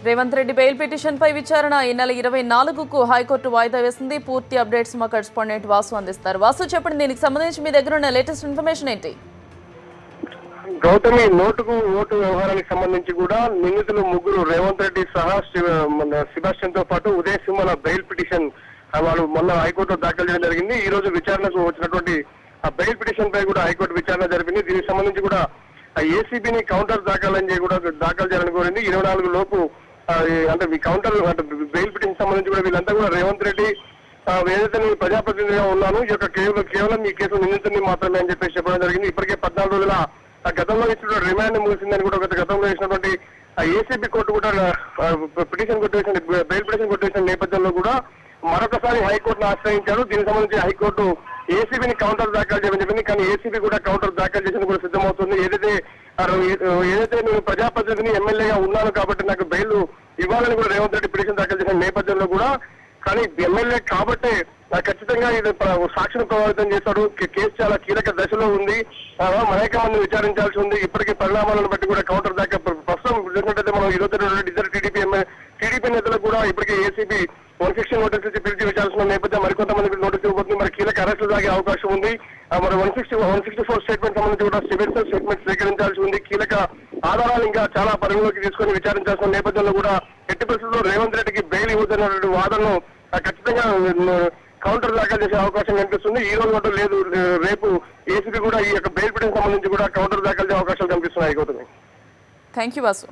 Revanth Reddy bail petition పై విచారణ ఈ నెల 24కు హైకోర్టు వాయిదా వేసింది. పూర్తి అప్డేట్స్ మా కరెస్పాండెంట్ వాసు అందిస్తారు. వాసు, చెప్పండి, దీనికి సంబంధించి మీ దగ్గర ఉన్న లేటెస్ట్ ఇన్ఫర్మేషన్ ఏంటి? గౌతమి, నోటుకు ఓటు వ్యవహారానికి సంబంధించి కూడా నిందితులు ముగ్గురు రేవంత్ రెడ్డి సహా సెబాస్టియన్ తో పాటు ఉదయ్ సింహల బెయిల్ పిటిషన్ వాళ్ళు మొన్న హైకోర్టులో దాఖలు చేయడం జరిగింది. ఈ రోజు విచారణకు వచ్చినటువంటి ఆ బెయిల్ పిటిషన్ పై కూడా హైకోర్టు విచారణ జరిపింది. దీనికి సంబంధించి కూడా ఏసీబీని కౌంటర్ దాఖలు చేయాలని కోరింది. 24 లోపు అంటే ఈ కౌంటర్ అంటే బెయిల్ పిటిషన్ సంబంధించి కూడా వీళ్ళంతా కూడా రేవంత్ రెడ్డి ఏదైతే నేను ప్రజాప్రతినిధిగా ఉన్నాను, ఈ యొక్క కేవలం ఈ కేసు నిందితుడిని మాత్రమే అని చెప్పేసి చెప్పడం జరిగింది. ఇప్పటికే 14 రోజుల గతంలో ఇచ్చిన రిమాండ్ ముగిసిందని కూడా గతంలో ఇచ్చినటువంటి ఏసీబీ కోర్టు కూడా పిటిషన్ కొట్టేసిన బెయిల్ పిటిషన్ కొట్టేసిన నేపథ్యంలో కూడా మరొకసారి హైకోర్టును ఆశ్రయించారు. దీనికి సంబంధించి హైకోర్టు ఏసీబీని కౌంటర్ దాఖలు చేయమని చెప్పింది. కానీ ఏసీబీ కూడా కౌంటర్ దాఖలు చేసిన కూడా సిద్ధమవుతుంది. ఏదైతే నేను ప్రజాప్రతినిధిని ఎమ్మెల్యేగా ఉన్నాను కాబట్టి నాకు బెయిల్ ఇవ్వాలని కూడా రేవంత్ రెడ్డి పిటిషన్ దాఖలు చేసిన నేపథ్యంలో కూడా కానీ ఎమ్మెల్యే కాబట్టే ఖచ్చితంగా ఇది సాక్షిని ప్రభావితం చేశాడు. కేసు చాలా కీలక దశలో ఉంది, అనేక మంది విచారించాల్సి ఉంది. ఇప్పటికీ పరిణామాలను బట్టి కూడా కౌంటర్ దాకా ప్రస్తుతం చూసినట్టయితే మనం 22 ఇద్దరు టీడీపీ నేతలకు కూడా ఇప్పటికే ఏసీబీ 160 నోటీస్ ఇచ్చి పిలిచి విచారించిన నేపథ్యం మరికొంతమందికి నోటీస్ ఇవ్వబోతుంది. మరి కీలక అరెస్టులు సాగే అవకాశం ఉంది. మరి 164 స్టేట్మెంట్ సంబంధించి కూడా సివిల్ స్టేట్మెంట్ స్వీకరించాల్సి ఉంది. కీలక ఆధారాలు ఇంకా చాలా పరిగణలోకి తీసుకొని విచారించాల్సిన నేపథ్యంలో కూడా ఎట్టి పరిస్థితుల్లో రేవంత్ రెడ్డికి బెయిల్ ఇవ్వద్దన్నటువంటి వాదనను ఖచ్చితంగా కౌంటర్ దాఖలు చేసే అవకాశం కనిపిస్తుంది. ఈ రోజు కూడా లేదు, రేపు ఏసీబీ కూడా ఈ యొక్క బెయిల్ పిటిషన్ సంబంధించి కూడా కౌంటర్ దాఖలు చేసే అవకాశాలు కనిపిస్తున్నాయి. Thank you Vasu.